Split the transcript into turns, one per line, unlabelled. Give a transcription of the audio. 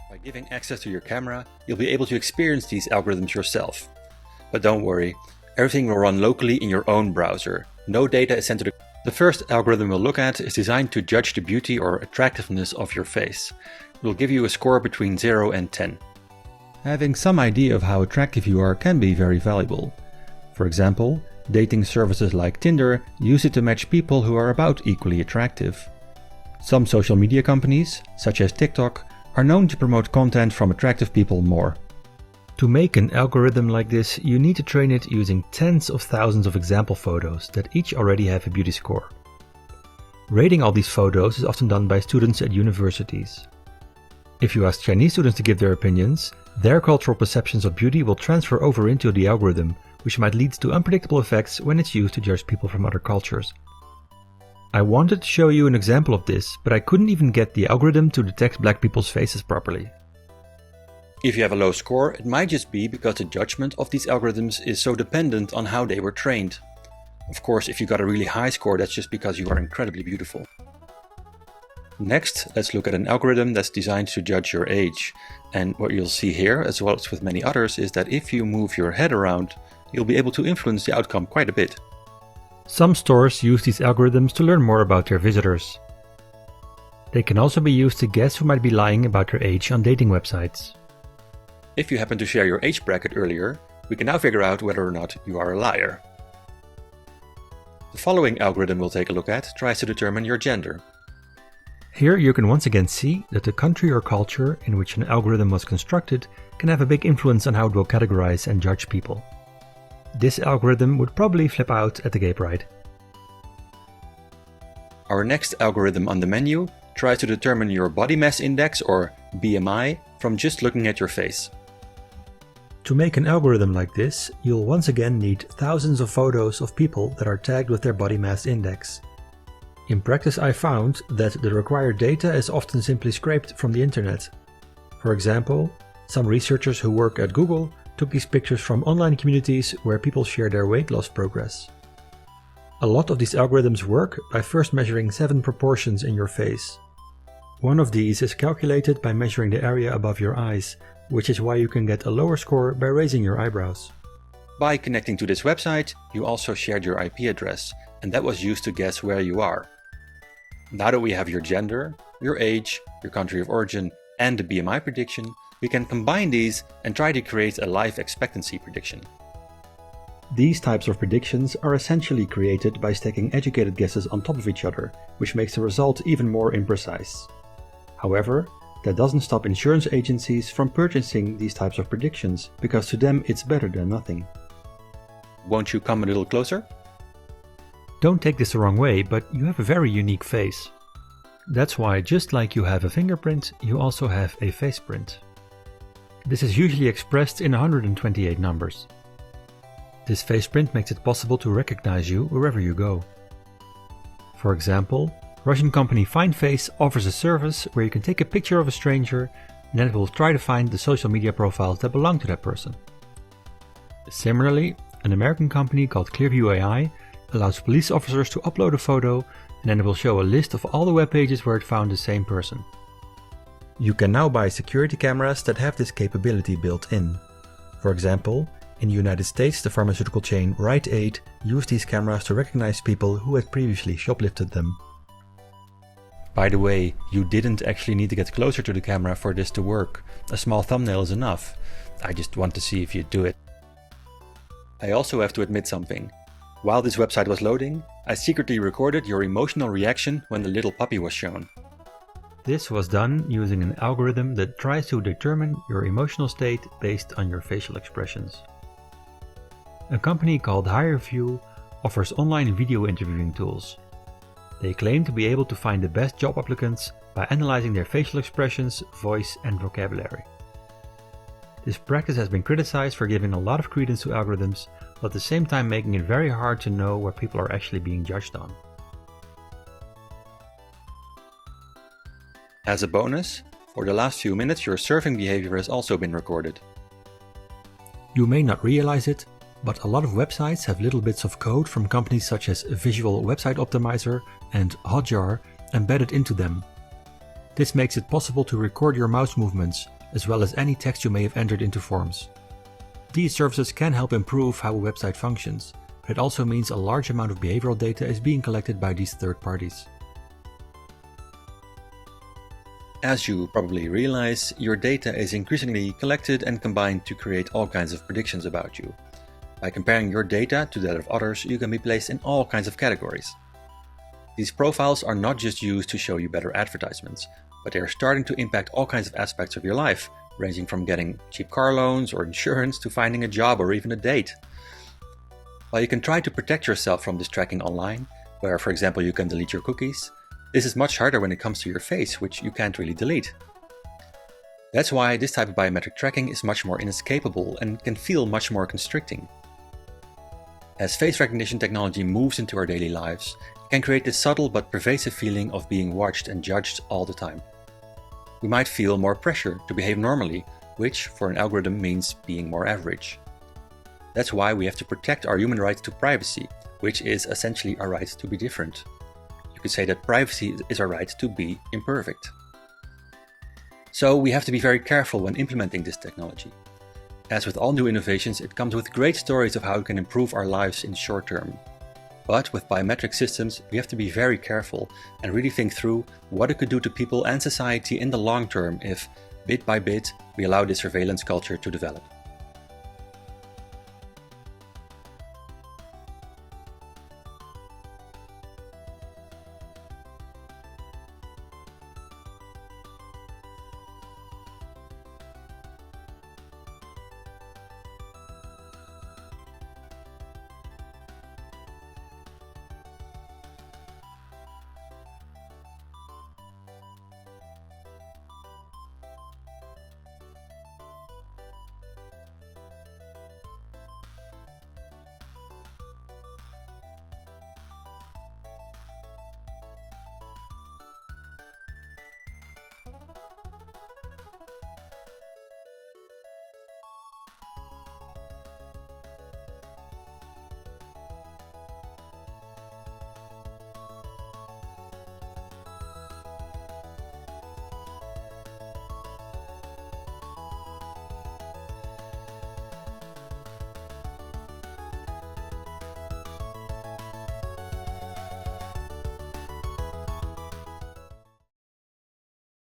By giving access to your camera, you'll be able to experience these algorithms yourself. But don't worry, everything will run locally in your own browser. No data is sent to the first algorithm we'll look at is designed to judge the beauty or attractiveness of your face. It will give you a score between 0 and 10. Having some idea of how attractive you are can be very valuable. For example, dating services like Tinder use it to match people who are about equally attractive. Some social media companies, such as TikTok, are known to promote content from attractive people more. To make an algorithm like this, you need to train it using tens of thousands of example photos that each already have a beauty score. Rating all these photos is often done by students at universities. If you ask Chinese students to give their opinions, their cultural perceptions of beauty will transfer over into the algorithm, which might lead to unpredictable effects when it's used to judge people from other cultures. I wanted to show you an example of this, but I couldn't even get the algorithm to detect black people's faces properly. If you have a low score, it might just be because the judgment of these algorithms is so dependent on how they were trained. Of course, if you got a really high score, that's just because you are incredibly beautiful. Next, let's look at an algorithm that's designed to judge your age. And what you'll see here, as well as with many others, is that if you move your head around, you'll be able to influence the outcome quite a bit. Some stores use these algorithms to learn more about their visitors. They can also be used to guess who might be lying about their age on dating websites. If you happen to share your age bracket earlier, we can now figure out whether or not you are a liar. The following algorithm we'll take a look at tries to determine your gender. Here you can once again see that the country or culture in which an algorithm was constructed can have a big influence on how it will categorize and judge people. This algorithm would probably flip out at the gay pride. Our next algorithm on the menu tries to determine your body mass index, or BMI, from just looking at your face. To make an algorithm like this, you'll once again need thousands of photos of people that are tagged with their body mass index. In practice, I found that the required data is often simply scraped from the internet. For example, some researchers who work at Google took these pictures from online communities where people share their weight loss progress. A lot of these algorithms work by first measuring 7 proportions in your face. One of these is calculated by measuring the area above your eyes, which is why you can get a lower score by raising your eyebrows. By connecting to this website, you also shared your IP address, and that was used to guess where you are. Now that we have your gender, your age, your country of origin, and the BMI prediction, we can combine these and try to create a life expectancy prediction. These types of predictions are essentially created by stacking educated guesses on top of each other, which makes the result even more imprecise. However, that doesn't stop insurance agencies from purchasing these types of predictions, because to them it's better than nothing. Won't you come a little closer? Don't take this the wrong way, but you have a very unique face. That's why, just like you have a fingerprint, you also have a face print. This is usually expressed in 128 numbers. This face print makes it possible to recognize you wherever you go. For example, Russian company FindFace offers a service where you can take a picture of a stranger and then it will try to find the social media profiles that belong to that person. Similarly, an American company called Clearview AI allows police officers to upload a photo and then it will show a list of all the web pages where it found the same person. You can now buy security cameras that have this capability built in. For example, in the United States, the pharmaceutical chain Rite Aid used these cameras to recognize people who had previously shoplifted them. By the way, you didn't actually need to get closer to the camera for this to work. A small thumbnail is enough. I just want to see if you do it. I also have to admit something. While this website was loading, I secretly recorded your emotional reaction when the little puppy was shown. This was done using an algorithm that tries to determine your emotional state based on your facial expressions. A company called HireVue offers online video interviewing tools. They claim to be able to find the best job applicants by analyzing their facial expressions, voice, and vocabulary. This practice has been criticized for giving a lot of credence to algorithms, but at the same time making it very hard to know what people are actually being judged on. As a bonus, for the last few minutes your surfing behavior has also been recorded. You may not realize it, but a lot of websites have little bits of code from companies such as Visual Website Optimizer and Hotjar embedded into them. This makes it possible to record your mouse movements, as well as any text you may have entered into forms. These services can help improve how a website functions, but it also means a large amount of behavioral data is being collected by these third parties. As you probably realize, your data is increasingly collected and combined to create all kinds of predictions about you. By comparing your data to that of others, you can be placed in all kinds of categories. These profiles are not just used to show you better advertisements, but they are starting to impact all kinds of aspects of your life, ranging from getting cheap car loans or insurance to finding a job or even a date. While you can try to protect yourself from this tracking online, where for example you can delete your cookies, this is much harder when it comes to your face, which you can't really delete. That's why this type of biometric tracking is much more inescapable and can feel much more constricting. As face recognition technology moves into our daily lives, it can create this subtle but pervasive feeling of being watched and judged all the time. We might feel more pressure to behave normally, which for an algorithm means being more average. That's why we have to protect our human right to privacy, which is essentially our right to be different. You could say that privacy is our right to be imperfect. So we have to be very careful when implementing this technology. As with all new innovations, it comes with great stories of how it can improve our lives in short term. But with biometric systems, we have to be very careful and really think through what it could do to people and society in the long term if, bit by bit, we allow this surveillance culture to develop.